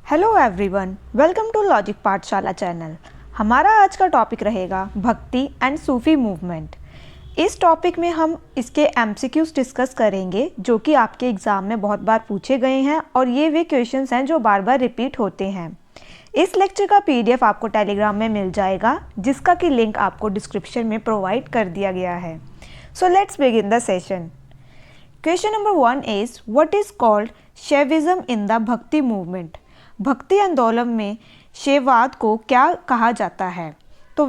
Hello everyone, welcome to logic Pathshala channel. हमारा आज का टॉपिक रहेगा भक्ति एंड सूफी मूवमेंट। इस टॉपिक में हम इसके एमसीक्यूज डिस्कस करेंगे जो कि आपके एग्ज़ाम में बहुत बार पूछे गए हैं और ये वे क्वेश्चंस हैं जो बार बार रिपीट होते हैं। इस लेक्चर का पीडीएफ आपको टेलीग्राम में मिल जाएगा, जिसका कि लिंक आपको डिस्क्रिप्शन में प्रोवाइड कर दिया गया है। So let's begin the session. Question number 1 is what is called Shaivism in the भक्ति मूवमेंट। भक्ति आंदोलन में शैववाद को क्या कहा जाता है? तो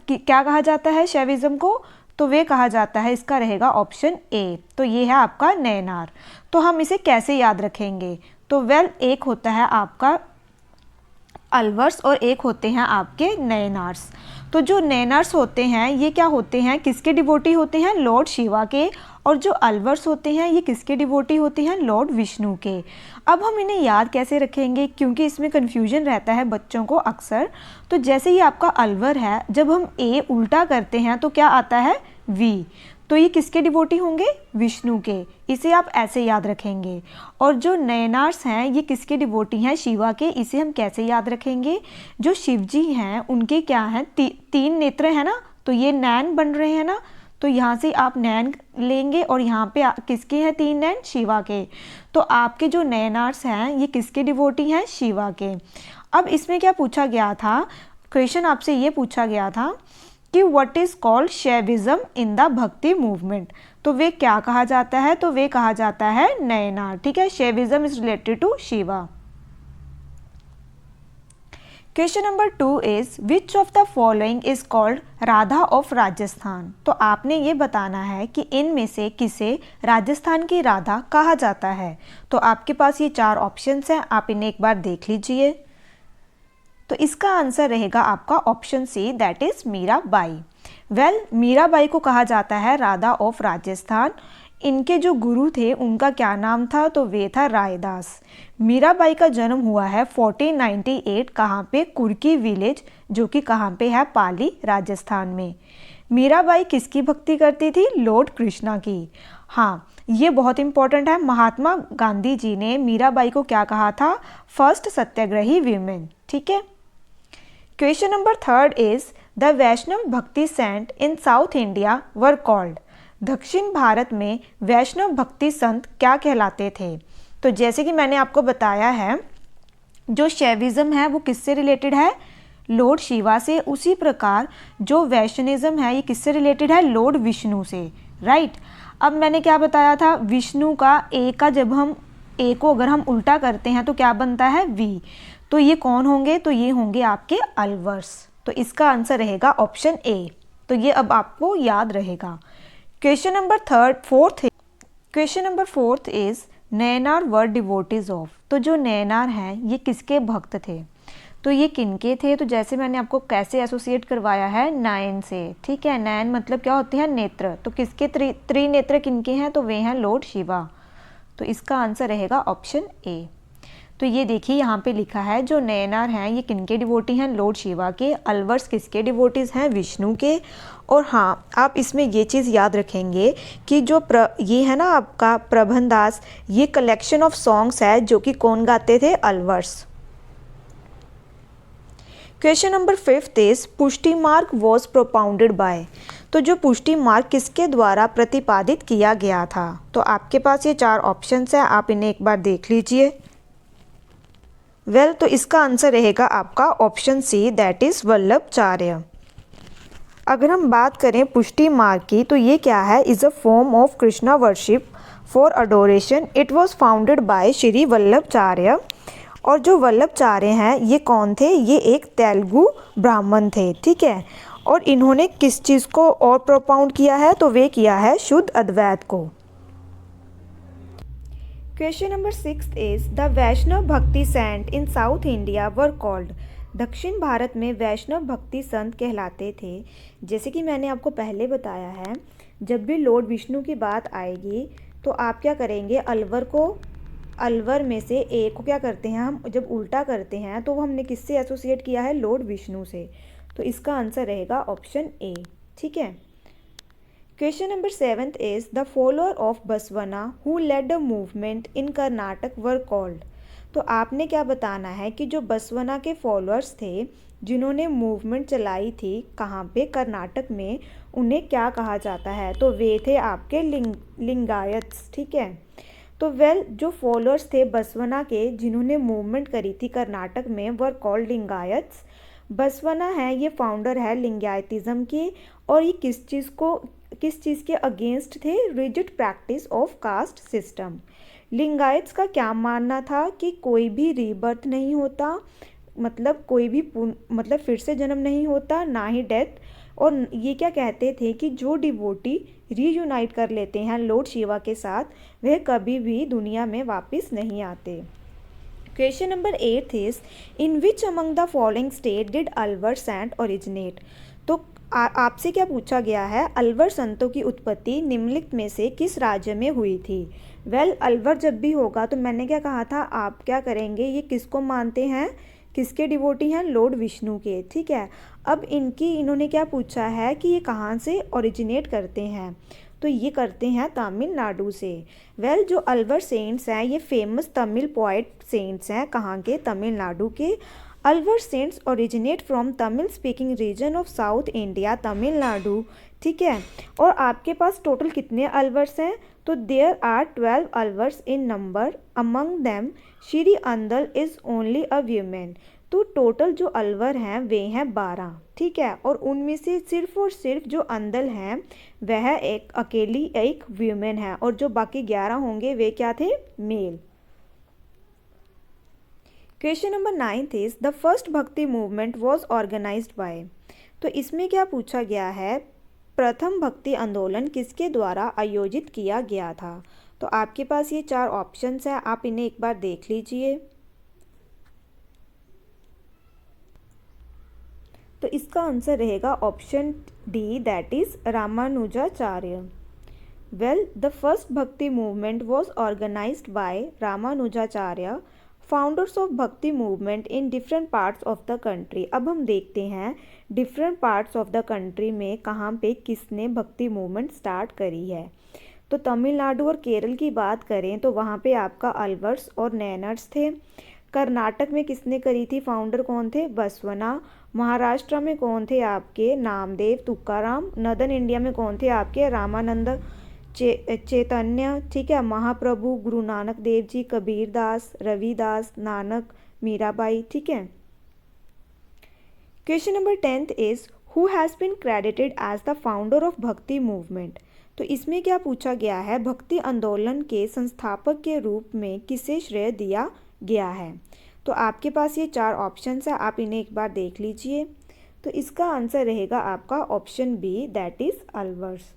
क्या कहा जाता है शैविज्म को? तो वे कहा जाता है, इसका रहेगा ऑप्शन ए। तो ये है आपका नैनार। तो हम इसे कैसे याद रखेंगे? तो एक होता है आपका अलवर्स और एक होते हैं आपके नैनार्स। तो जो नैनार्स होते हैं ये क्या होते हैं, किसके डिवोटी होते हैं? लॉर्ड शिवा के। और जो अलवर्स होते हैं ये किसके डिवोटी होते हैं? लॉर्ड विष्णु के। अब हम इन्हें याद कैसे रखेंगे, क्योंकि इसमें कन्फ्यूजन रहता है बच्चों को अक्सर। तो जैसे ये आपका अलवर है, जब हम ए उल्टा करते हैं तो क्या आता है? वी। तो ये किसके डिवोटी होंगे? विष्णु के। इसे आप ऐसे याद रखेंगे। और जो नयनार्स हैं ये किसके डिवोटी हैं? शिवा के। इसे हम कैसे याद रखेंगे? जो शिव जी हैं उनके क्या हैं? तीन नेत्र हैं ना, तो ये नैन बन रहे हैं ना। तो यहाँ से आप नैन लेंगे और यहाँ पे किसके हैं तीन नैन? शिवा के। तो आपके जो नयनार्स हैं ये किसके डिवोटी हैं? शिवा के। अब इसमें क्या पूछा गया था? क्वेश्चन आपसे ये पूछा गया था कि what is called Shaivism in the भक्ति मूवमेंट। तो वे क्या कहा जाता है? तो वे कहा जाता है नयनार। ठीक है, Shaivism is related to Shiva. Question number 2 is which of the following is called Radha of Rajasthan. तो आपने ये बताना है कि इनमें से किसे राजस्थान की राधा कहा जाता है। तो आपके पास ये 4 ऑप्शंस हैं, आप इन्हें एक बार देख लीजिए। तो इसका आंसर रहेगा आपका option C, that is Mirabai. Mirabai को कहा जाता है राधा ऑफ राजस्थान। इनके जो गुरु थे उनका क्या नाम था? तो वे था रायदास। मीराबाई का जन्म हुआ है 1498 कहाँ पे? कुर्की विलेज, जो कि कहाँ पे है? पाली, राजस्थान में। मीराबाई किसकी भक्ति करती थी? लॉर्ड कृष्णा की। हाँ, ये बहुत इंपॉर्टेंट है। महात्मा गांधी जी ने मीराबाई को क्या कहा था? फर्स्ट सत्याग्रही वीमेन। ठीक है। Question number 3 is the Vaishnava bhakti saint in south India were called. दक्षिण भारत में वैष्णव भक्ति संत क्या कहलाते थे? तो जैसे कि मैंने आपको बताया है, जो शैविज्म है वो किससे रिलेटेड है? लॉर्ड शिवा से। उसी प्रकार जो वैष्णविज्म है ये किससे रिलेटेड है? लॉर्ड विष्णु से। राइट। अब मैंने क्या बताया था? विष्णु का ए का जब हम ए को अगर हम उल्टा करते हैं तो क्या बनता है? वी। तो ये कौन होंगे? तो ये होंगे आपके अलवर्स। तो इसका आंसर रहेगा ऑप्शन ए। तो ये अब आपको याद रहेगा। Question number 4 is Nayanar were devotees of. तो जो नैनार हैं ये किसके भक्त थे? तो ये किनके थे? तो जैसे मैंने आपको कैसे एसोसिएट करवाया है? नयन से। ठीक है, नयन मतलब क्या होते हैं? नेत्र। तो किसके त्रिनेत्र किनके हैं? तो वे हैं लॉर्ड शिवा। तो इसका आंसर रहेगा ऑप्शन ए। तो ये देखिए यहाँ पे लिखा है जो नयनार हैं ये किनके डिवोटी हैं? लॉर्ड शिवा के। अलवर्स किसके डिवोटीज हैं? विष्णु के। और हाँ, आप इसमें ये चीज़ याद रखेंगे कि जो ये है ना आपका प्रबंधदास, ये कलेक्शन ऑफ सॉन्ग्स है जो कि कौन गाते थे? अलवर्स। क्वेश्चन नंबर 5 इज पुष्टि मार्ग वॉज प्रोपाउंडेड बाय। तो जो पुष्टि मार्ग किसके द्वारा प्रतिपादित किया गया था? तो आपके पास ये 4 ऑप्शंस हैं, आप इन्हें एक बार देख लीजिए। तो इसका आंसर रहेगा आपका option C, that is Vallabhacharya. अगर हम बात करें पुष्टि मार्ग की, तो ये क्या है? Is a form of Krishna worship for Adoration. It was founded bye Shri Vallabhacharya. और जो वल्लभाचार्य हैं ये कौन थे? ये एक तेलुगु ब्राह्मण थे। ठीक है। और इन्होंने किस चीज़ को और प्रोपाउंड किया है? तो वे किया है शुद्ध अद्वैत को। Question number 6 is the Vaishnava bhakti saint in south India were called. दक्षिण भारत में वैष्णव भक्ति संत कहलाते थे। जैसे कि मैंने आपको पहले बताया है, जब भी लॉर्ड विष्णु की बात आएगी तो आप क्या करेंगे? अलवर में से ए को क्या करते हैं हम? जब उल्टा करते हैं तो हमने किससे एसोसिएट किया है? लॉर्ड विष्णु से। तो इसका आंसर रहेगा ऑप्शन ए। ठीक है। Question number 7 is the follower of Basavanna who led the movement in Karnataka were called. तो आपने क्या बताना है कि जो बसवना के फॉलोअर्स थे जिन्होंने मूवमेंट चलाई थी कहाँ पे, कर्नाटक में, उन्हें क्या कहा जाता है। तो वे थे आपके लिंगायत्स। ठीक है। तो जो फॉलोअर्स थे बसवना के जिन्होंने मूवमेंट करी थी कर्नाटक में वर कॉल्ड लिंगायत्स। बसवना है ये फाउंडर है लिंगायतिज्म के, और ये किस चीज़ के अगेंस्ट थे, rigid practice of caste system. Lingayats का क्या मानना था कि कोई भी रीबर्थ नहीं होता, मतलब कोई भी मतलब फिर से जन्म नहीं होता, ना ही डेथ। और ये क्या कहते थे कि जो डिवोटी रीयूनाइट कर लेते हैं लॉर्ड शिवा के साथ वह कभी भी दुनिया में वापस नहीं आते। Question number 8 is in which among the following state did Alvar saint originate. तो आपसे क्या पूछा गया है, अलवर संतों की उत्पत्ति निम्नलिखित में से किस राज्य में हुई थी। अलवर जब भी होगा तो मैंने क्या कहा था, आप क्या करेंगे, ये किसको मानते हैं, किसके डिवोटी हैं, लॉर्ड विष्णु के। ठीक है। अब इन्होंने क्या पूछा है कि ये कहाँ से ओरिजिनेट करते हैं, तो ये करते हैं तमिलनाडु से। जो अलवर सेंट्स हैं ये फेमस तमिल पोइट सेंट्स हैं, कहाँ के, तमिलनाडु के। Alvar saints originate from Tamil speaking region of south India, Tamil Nadu. ठीक है। और आपके पास टोटल कितने अलवर्स हैं, तो there are 12 Alvars in number, among them Shri Andal is only a women. तो टोटल जो अलवर हैं वे हैं 12। ठीक है। और उनमें से सिर्फ और सिर्फ जो अंदल हैं वह एक अकेली एक वीमेन है, और जो बाकी 11 होंगे वे क्या थे, male. Question number 9 is the first bhakti movement was organised by. तो इसमें क्या पूछा गया है, प्रथम भक्ति आंदोलन किसके द्वारा आयोजित किया गया था। तो आपके पास ये 4 ऑप्शंस हैं, आप इन्हें एक बार देख लीजिए। तो इसका आंसर रहेगा option D, that is Ramanujacharya. The first bhakti movement was organised by Ramanujacharya, founders of bhakti movement in different parts of the country. अब हम देखते हैं different parts of the country में कहाँ पे किसने भक्ति मूवमेंट स्टार्ट करी है। तो तमिलनाडु और केरल की बात करें तो वहाँ पे आपका अलवर्स और नैनर्स थे। कर्नाटक में किसने करी थी, फाउंडर कौन थे, बसवना। महाराष्ट्र में कौन थे आपके, नामदेव तुकाराम। नदर्न इंडिया में कौन थे आपके, रामानंद चैतन्य। ठीक है। महाप्रभु गुरु नानक देव जी, कबीर दास, रविदास, नानक, मीराबाई। ठीक है। Question number 10 is who has been credited as the founder of bhakti movement. तो इसमें क्या पूछा गया है, भक्ति आंदोलन के संस्थापक के रूप में किसे श्रेय दिया गया है। तो आपके पास ये 4 ऑप्शंस है, आप इन्हें एक बार देख लीजिए। तो इसका आंसर रहेगा आपका option B, that is Alvars.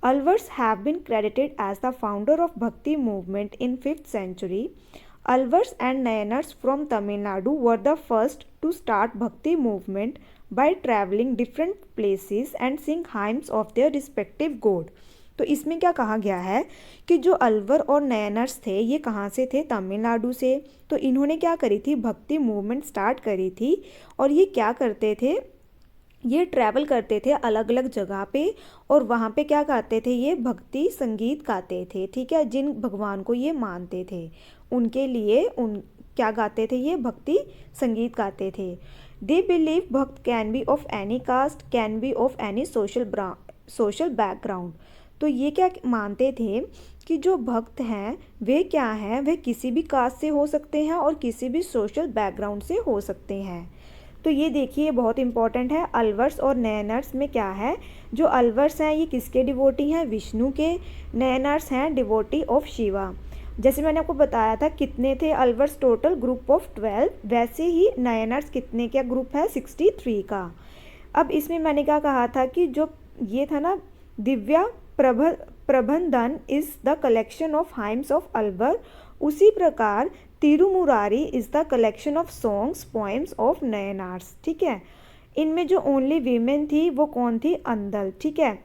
Alvars have been credited as the founder of Bhakti movement in 5th century. Alvars and Nayanars from Tamil Nadu were the first to start Bhakti movement by traveling different places and sing hymns of their respective god. तो इसमें क्या कहा गया है कि जो अलवर और नयनर्स थे ये कहाँ से थे, तमिलनाडु से। तो इन्होंने क्या करी थी, भक्ति मूवमेंट स्टार्ट करी थी। और ये क्या करते थे, ये ट्रैवल करते थे अलग अलग जगह पे, और वहाँ पे क्या गाते थे, ये भक्ति संगीत गाते थे। ठीक है। जिन भगवान को ये मानते थे उनके लिए क्या गाते थे, ये भक्ति संगीत गाते थे। दे बिलीव भक्त can be of any caste, can be of any social background. तो ये क्या मानते थे कि जो भक्त हैं वे क्या हैं, वे किसी भी कास्ट से हो सकते हैं और किसी भी सोशल बैकग्राउंड से हो सकते हैं। तो ये देखिए बहुत इंपॉर्टेंट है। अलवर्स और नयनर्स में क्या है, जो अलवर्स हैं ये किसके डिवोटी हैं, विष्णु के। नयनर्स हैं डिवोटी ऑफ शिवा। जैसे मैंने आपको बताया था कितने थे अलवर्स, टोटल ग्रुप ऑफ 12, वैसे ही नयनर्स कितने का ग्रुप है, 63 का। अब इसमें मैंने क्या कहा था कि जो ये था ना, Divya Prabandham is the collection of hymns of Alvar, उसी प्रकार Tirumurai is the collection of songs poems of Nayanars. ठीक है। इनमें जो ओनली वीमेन थी वो कौन थी, अंदल। ठीक है।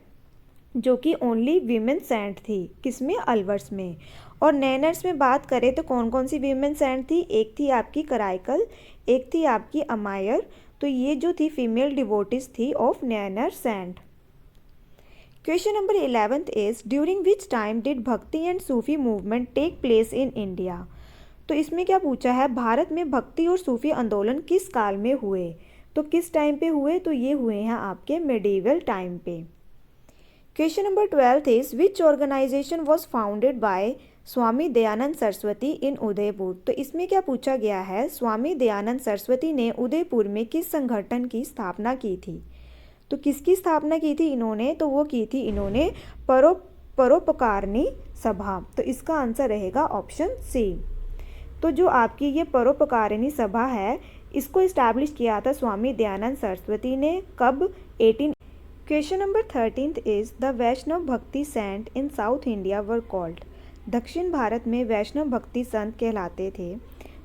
जो कि ओनली वीमेन सेंट थी, किसमें, अलवर्स में। और नयनर्स में बात करें तो कौन कौन सी वीमेन सेंट थी, एक थी आपकी कराइकल, एक थी आपकी अमायर। तो ये जो थी फीमेल डिवोटीज थी of Nayanar saint. Question number 11 is during which time did bhakti and Sufi movement take place in India. तो इसमें क्या पूछा है, भारत में भक्ति और सूफी आंदोलन किस काल में हुए। तो किस टाइम पे हुए, तो ये हुए हैं आपके मेडिवल टाइम पे। Question number 12 is which organisation was founded by Swami Dayanand Saraswati in Udaipur. तो इसमें क्या पूछा गया है, स्वामी दयानंद सरस्वती ने उदयपुर में किस संगठन की स्थापना की थी। तो किसकी स्थापना की थी इन्होंने, तो वो की थी इन्होंने परोपकारिणी सभा। तो इसका आंसर रहेगा ऑप्शन सी। तो जो आपकी ये परोपकारिणी सभा है, इसको इस्टेब्लिश किया था स्वामी दयानंद सरस्वती ने, कब, 18। Question number 13 is the Vaishnava bhakti saint in south India were called. दक्षिण भारत में वैष्णव भक्ति संत कहलाते थे।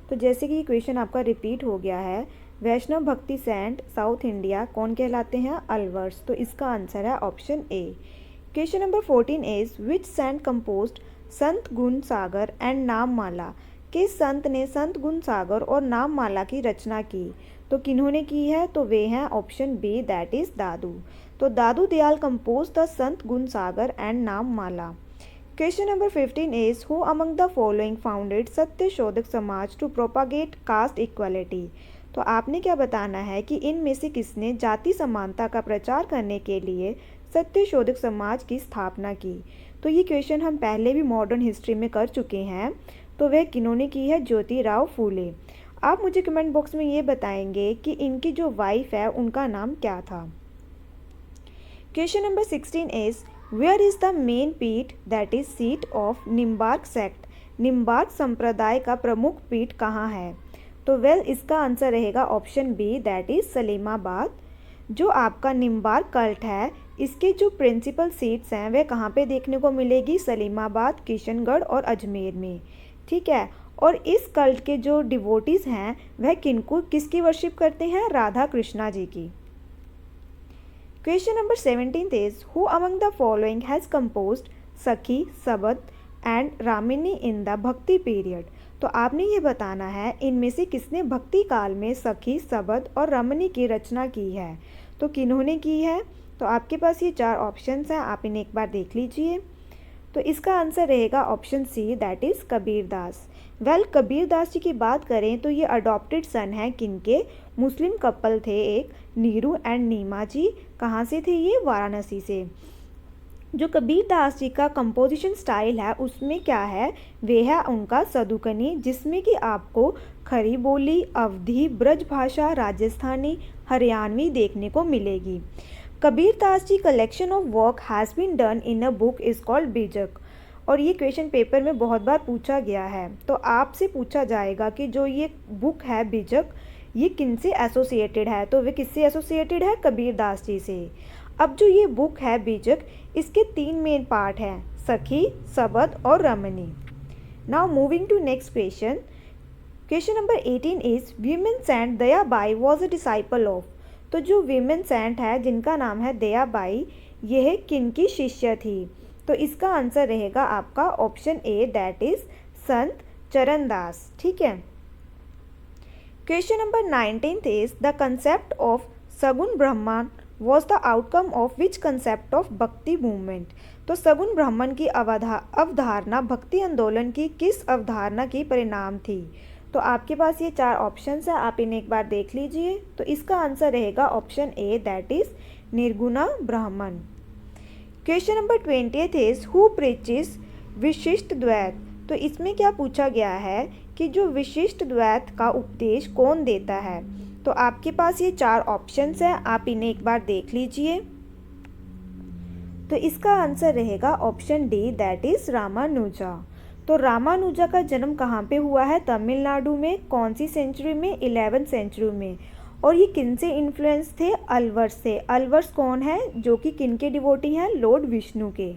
तो जैसे कि क्वेश्चन आपका रिपीट हो गया है, वैष्णव भक्ति सेंट साउथ इंडिया कौन कहलाते हैं, अलवर्स। तो इसका आंसर है option A. Question number 14 is which saint composed Sant Gun Sagar and Nam माला। किस संत ने संत गुण सागर और नाम माला की रचना की। तो किन्होंने की है, तो वे हैं ऑप्शन बी, दैट इज दादू। तो दादू Dayal compose the Sant Gun Sagar and Nam Mala. Question number 15 is who among the following founded Satya Shodhak समाज टू प्रोपागेट कास्ट इक्वालिटी। तो आपने क्या बताना है कि इनमें से किसने जाति समानता का प्रचार करने के लिए सत्य शोधक समाज की स्थापना की। तो ये क्वेश्चन हम पहले भी मॉडर्न हिस्ट्री में कर चुके हैं। तो वह किन्होंने की है, ज्योतिराव फूले। आप मुझे कमेंट बॉक्स में ये बताएंगे कि इनकी जो वाइफ है उनका नाम क्या था। Question number 16 is where is the main peeth that is seat of Nimbarka sect. Nimbarka संप्रदाय का प्रमुख पीठ कहाँ है। तो वेल इसका आंसर रहेगा ऑप्शन बी, दैट इज सलीमाबाद। जो आपका निम्बार्क कल्ट है, इसके जो प्रिंसिपल सीट्स हैं वह कहाँ पे देखने को मिलेगी, सलीमाबाद, किशनगढ़ और अजमेर में। ठीक है, और इस कल्ट के जो डिवोटीज हैं वह किसकी वर्शिप करते हैं, राधा कृष्णा जी की। Question number 17 is who among the following has composed सखी, सबद एंड रामिनी इन द भक्ति पीरियड। तो आपने ये बताना है इनमें से किसने भक्ति काल में सखी, सबद और रमणी की रचना की है। तो किन्होंने की है, तो आपके पास ये 4 ऑप्शंस हैं, आप इन्हें एक बार देख लीजिए। तो इसका आंसर रहेगा option C, that is Kabir Das. Well Kabir Das ji की बात करें तो ये अडॉप्टेड सन हैं किनके, मुस्लिम कपल थे एक, नीरू एंड नीमा जी। कहाँ से थे ये, वाराणसी से। जो कबीर दास जी का कंपोजिशन स्टाइल है उसमें क्या है, वे है उनका सदुकनी, जिसमें कि आपको खरी बोली, अवधी, ब्रज भाषा, राजस्थानी, हरियाणवी देखने को मिलेगी। Kabir Das ji collection of work has been done in a book is called Bijak. और ये क्वेश्चन पेपर में बहुत बार पूछा गया है। तो आपसे पूछा जाएगा कि जो ये बुक है बीजक, ये किन से एसोसिएटेड है। तो वे किससे एसोसिएटेड है, कबीर दास जी से। अब जो ये बुक है बीजक, इसके 3 मेन पार्ट हैं, सखी, सबद और Ramaini. Now moving to next question. Question number 18 is women saint Dayabai was a disciple of. तो जो वीमेन सेंट है जिनका नाम है दयाबाई, यह किनकी शिष्य थी। तो इसका आंसर रहेगा आपका ऑप्शन ए, दैट इज संत चरणदास। ठीक है। Question number 19 is the concept of सगुण ब्रह्मण was the outcome of which concept of bhakti movement. तो सगुण ब्राह्मण की अवधारणा भक्ति आंदोलन की किस अवधारणा की परिणाम थी। तो आपके पास ये 4 ऑप्शंस हैं, आप इन्हें एक बार देख लीजिए। तो इसका आंसर रहेगा option A, that is Nirguna ब्राह्मण। Question number 20 is who preaches विशिष्ट द्वैत। तो इसमें क्या पूछा गया है कि जो विशिष्ट द्वैत का उपदेश कौन देता है। तो आपके पास ये 4 ऑप्शंस हैं, आप इन्हें एक बार देख लीजिए। तो इसका आंसर रहेगा option D, that is Ramanuja. तो रामानुजा का जन्म कहाँ पे हुआ है, तमिलनाडु में। कौन सी सेंचुरी में, 11th सेंचुरी में। और ये किन से इन्फ्लुएंस थे, अलवर्स से। अलवर्स कौन है, जो कि किन के डिवोटी हैं, लॉर्ड विष्णु के।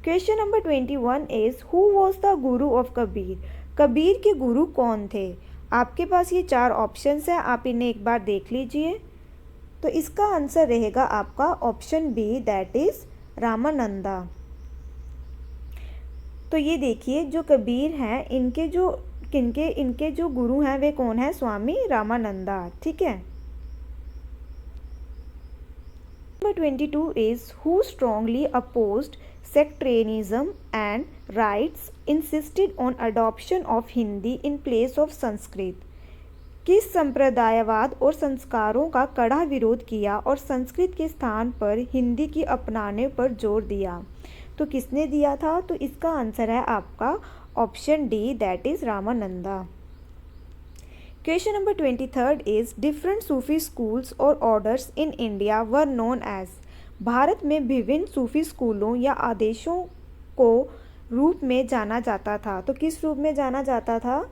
Question number 21 is who was the Guru of Kabir. Kabir के गुरु कौन थे। आपके पास ये 4 ऑप्शंस हैं, आप इन्हें एक बार देख लीजिए। तो इसका आंसर रहेगा आपका option B, that is Ramananda. तो ये देखिए जो कबीर हैं इनके जो गुरु हैं वे कौन है, स्वामी रामानंदा। ठीक है। Number 22 is who strongly opposed sectarianism and riots insisted on adoption of Hindi in place of Sanskrit. किस संप्रदायवाद और संस्कारों का कड़ा विरोध किया और संस्कृत के स्थान पर हिंदी की अपनाने पर जोर दिया? तो किसने दिया था? तो इसका आंसर है आपका option D, that is Ramananda. Question number 23 is different Sufi schools और orders in India were known as. भारत में विभिन्न सूफी स्कूलों या आदेशों को रूप में जाना जाता था। तो किस रूप में जाना जाता था?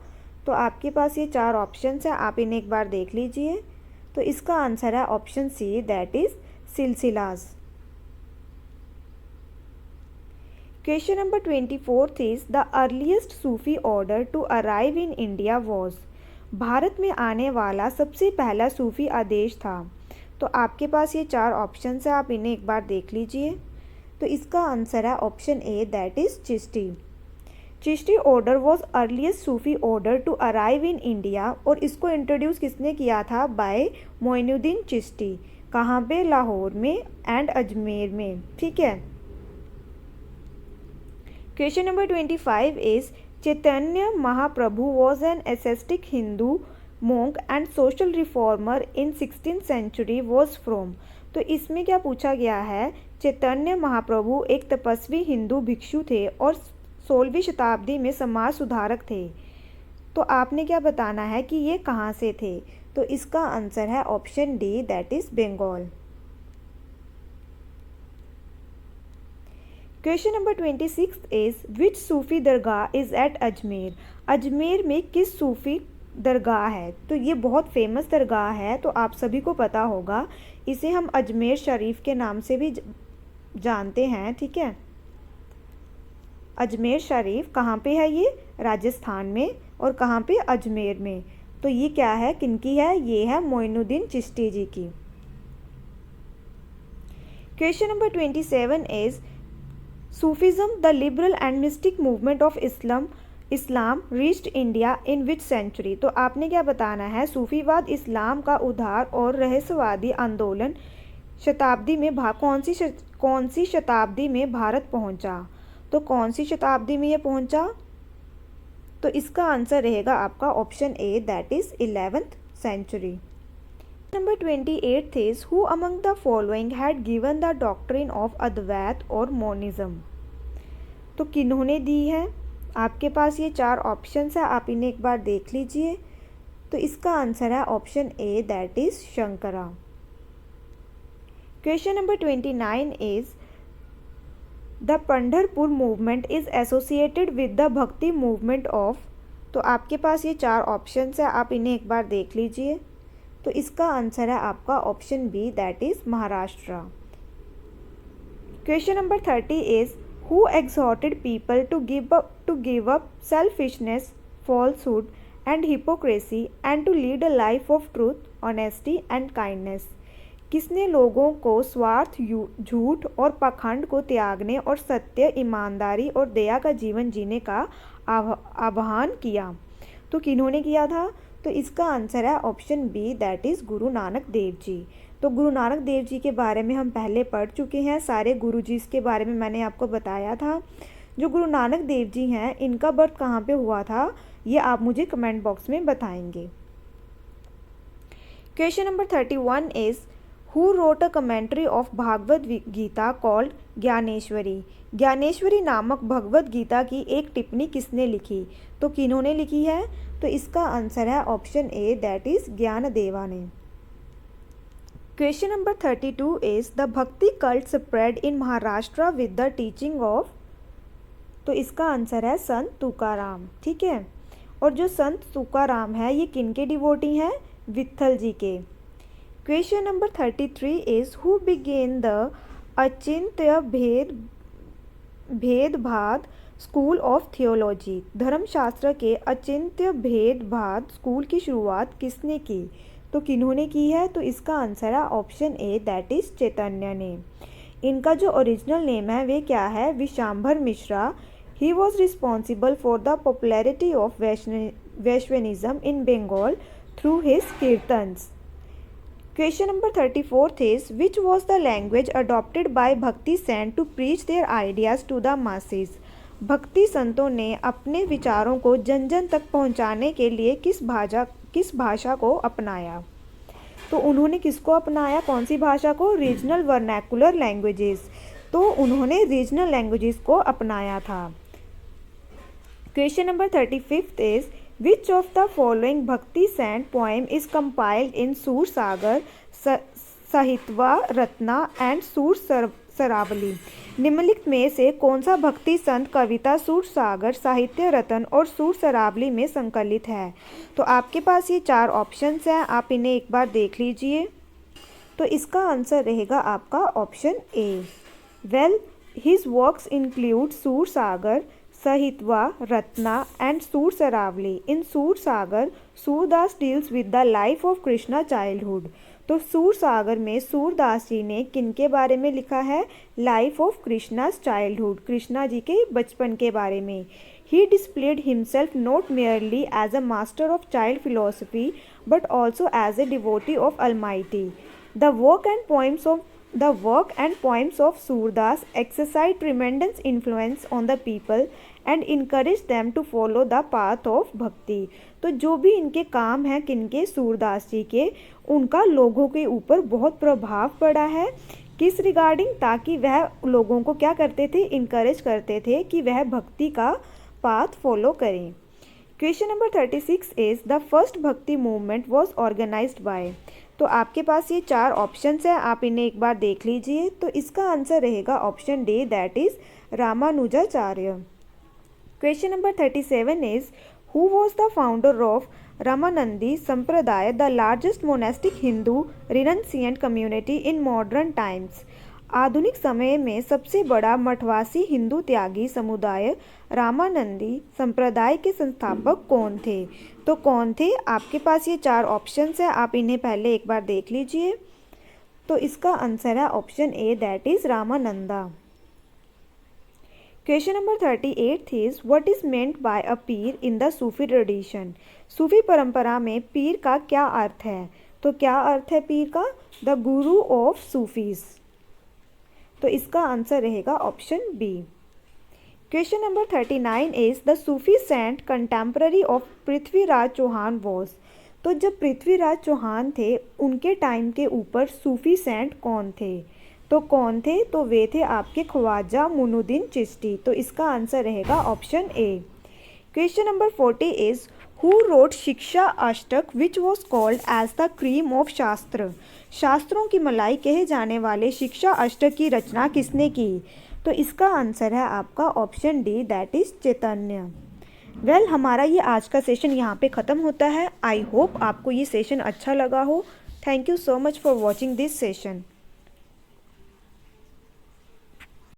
तो आपके पास ये 4 ऑप्शंस हैं, आप इन्हें एक बार देख लीजिए। तो इसका आंसर है option C, that is silsilas. Question number 24 is the earliest Sufi order to arrive in India was. भारत में आने वाला सबसे पहला सूफी आदेश था। तो आपके पास ये 4 ऑप्शन है, आप इन्हें एक बार देख लीजिए। तो इसका आंसर है option A, that is Chishti. Chishti order was earliest Sufi order to arrive in India और इसको इंट्रोड्यूस किसने किया था? बाय मोइनुद्दीन चिश्ती। कहाँ पे? लाहौर में एंड अजमेर में। ठीक है। Question number 25 is Chaitanya Mahaprabhu was an ascetic Hindu monk and social reformer in 16th century was from। तो इसमें क्या पूछा गया है? चैतन्य महाप्रभु एक तपस्वी हिंदू भिक्षु थे और 16वीं शताब्दी में समाज सुधारक थे। तो आपने क्या बताना है कि ये कहाँ से थे? तो इसका आंसर है option D, that is Bengal. Question number 26 is which Sufi dargah is at Ajmer. Ajmer में किस सूफी दरगाह है? तो ये बहुत फेमस दरगाह है, तो आप सभी को पता होगा। इसे हम अजमेर शरीफ के नाम से भी जानते हैं। ठीक है। अजमेर शरीफ कहाँ पे है? ये राजस्थान में। और कहाँ पे? अजमेर में। तो ये क्या है, किनकी है? ये है मोइनुद्दीन चिश्ती जी की। Question number 27 is Sufism the liberal and mystic movement of Islam reached India in which century. तो आपने क्या बताना है? सूफीवाद इस्लाम का उदार और रहस्यवादी आंदोलन शताब्दी में कौन सी शताब्दी में भारत पहुंचा? तो कौन सी शताब्दी में ये पहुंचा? तो इसका आंसर रहेगा आपका option A, that is 11th century. Number 28 is who among the following had given the doctrine of Advaita और मोनिज्म। तो किन्होंने दी है? आपके पास ये 4 ऑप्शन है, आप इन्हें एक बार देख लीजिए। तो इसका आंसर है option A, that is Shankara. Question number 29 is the Pandharpur movement is associated with the भक्ति मूवमेंट ऑफ। तो आपके पास ये 4 ऑप्शन है, आप इन्हें एक बार देख लीजिए। तो इसका आंसर है आपका option B, that is Maharashtra. Question number 30 is who exhorted people to give up selfishness, falsehood and hypocrisy and to lead a life of truth, honesty and kindness। किसने लोगों को स्वार्थ, झूठ और पाखंड को त्यागने और सत्य, ईमानदारी और दया का जीवन जीने का आह्वान किया? तो किन्होंने किया था? तो इसका आंसर है option B, that is Guru Nanak Dev ji. तो गुरु नानक देव जी के बारे में हम पहले पढ़ चुके हैं। सारे गुरु जी के बारे में मैंने आपको बताया था। जो गुरु नानक देव जी हैं, इनका बर्थ कहाँ पे हुआ था, ये आप मुझे कमेंट बॉक्स में बताएंगे। Question number 31 is who wrote a commentary of Bhagavad Gita called Dnyaneshwari. Dnyaneshwari नामक भगवत गीता की एक टिप्पणी किसने लिखी? तो किन्होंने लिखी है? तो इसका आंसर है ऑप्शन ए, दैट इज ज्ञानदेवा ने। क्वेश्चन नंबर 32 इज द भक्ति cult spread in Maharashtra with the teaching of. तो इसका आंसर है संत तुकाराम। ठीक है। और जो संत तुकाराम है, ये किनके डिवोटी हैं? विट्ठल जी के। Question number 33 is who began the Achintya Bhedabhed school of theology. धर्मशास्त्र के अचिंत्य भेदभाद स्कूल की शुरुआत किसने की? तो किन्होंने की है? तो इसका आंसर है option A, that is Chaitanya ने। इनका जो ओरिजिनल नेम है वे क्या है? Vishambhar Mishra. He was responsible for the popularity of Vaishnavism in Bengal through his kirtans. Question number 34th is, which was the language adopted by Bhakti Sant to preach their ideas to the masses? भक्ति संतों ने अपने विचारों को जन जन तक पहुंचाने के लिए किस भाषा को अपनाया? तो उन्होंने किसको अपनाया, कौन सी भाषा को? Regional vernacular languages. तो उन्होंने रीजनल लैंग्वेजेस को अपनाया था। Question number 35th is, which of the following bhakti saint poem is compiled in Sur Sagar, साहित्वा Ratna and सूर सरावली? निम्नलिखित में से कौन सा भक्ति संत कविता सूर सागर, साहित्य रत्न और सूर सरावली में संकलित है? तो आपके पास ये 4 ऑप्शंस हैं, आप इन्हें एक बार देख लीजिए। तो इसका आंसर रहेगा आपका ऑप्शन ए। वेल, हिज वर्क्स इंक्लूड सूर सागर, Sahitva, Ratna and Sur Saravali. In Sur Sagar, Surdas deals with the life of Krishna childhood. तो सूर सागर में सूरदास जी ने किनके बारे में लिखा है? Life of Krishna's childhood, Krishna ji के बचपन के बारे में। He displayed himself not merely as a master of child philosophy but also as a devotee of almighty. The work and poems of Surdas exercised tremendous influence on the people and encouraged them to follow the path of bhakti. तो जो भी इनके काम हैं किनके? सूरदास जी के, उनका लोगों के ऊपर बहुत प्रभाव पड़ा है। किस रिगार्डिंग? ताकि वह लोगों को क्या करते थे? इनकरेज करते थे कि वह भक्ति का पाथ फॉलो करें। Question number 36 is, the first bhakti movement was organised by. तो आपके पास ये 4 ऑप्शंस हैं, आप इन्हें एक बार देख लीजिए। तो इसका आंसर रहेगा option D, that is Ramanujacharya. Question number 37 is, who was the founder of Ramanandi sampradaya, the largest monastic Hindu renunciant community in modern times? आधुनिक समय में सबसे बड़ा मठवासी हिंदू त्यागी समुदाय रामानंदी संप्रदाय के संस्थापक कौन थे? तो कौन थे? आपके पास ये 4 ऑप्शंस हैं, आप इन्हें पहले एक बार देख लीजिए। तो इसका आंसर है option A, that is Ramananda. Question number 38 is, what is meant by a pir in the Sufi tradition? सूफी परंपरा में पीर का क्या अर्थ है? तो क्या अर्थ है पीर का? The Guru of Sufis. तो इसका आंसर रहेगा option B. Question number 39 is, the Sufi saint contemporary of Prithviraj Chauhan was. तो जब पृथ्वीराज चौहान थे उनके टाइम के ऊपर सूफी सेंट कौन थे? तो कौन थे? तो वे थे आपके ख्वाजा मुइनुद्दीन चिश्ती। तो इसका आंसर रहेगा option A. Question number 40 is, who wrote Shiksha Ashtak which was called as the cream of shastra? शास्त्रों की मलाई कहे जाने वाले शिक्षा अष्टक की रचना किसने की? तो इसका आंसर है आपका option D, that is Chaitanya. Well, हमारा ये आज का सेशन यहाँ पे ख़त्म होता है। आई होप आपको ये सेशन अच्छा लगा हो। Thank you so much for watching this session.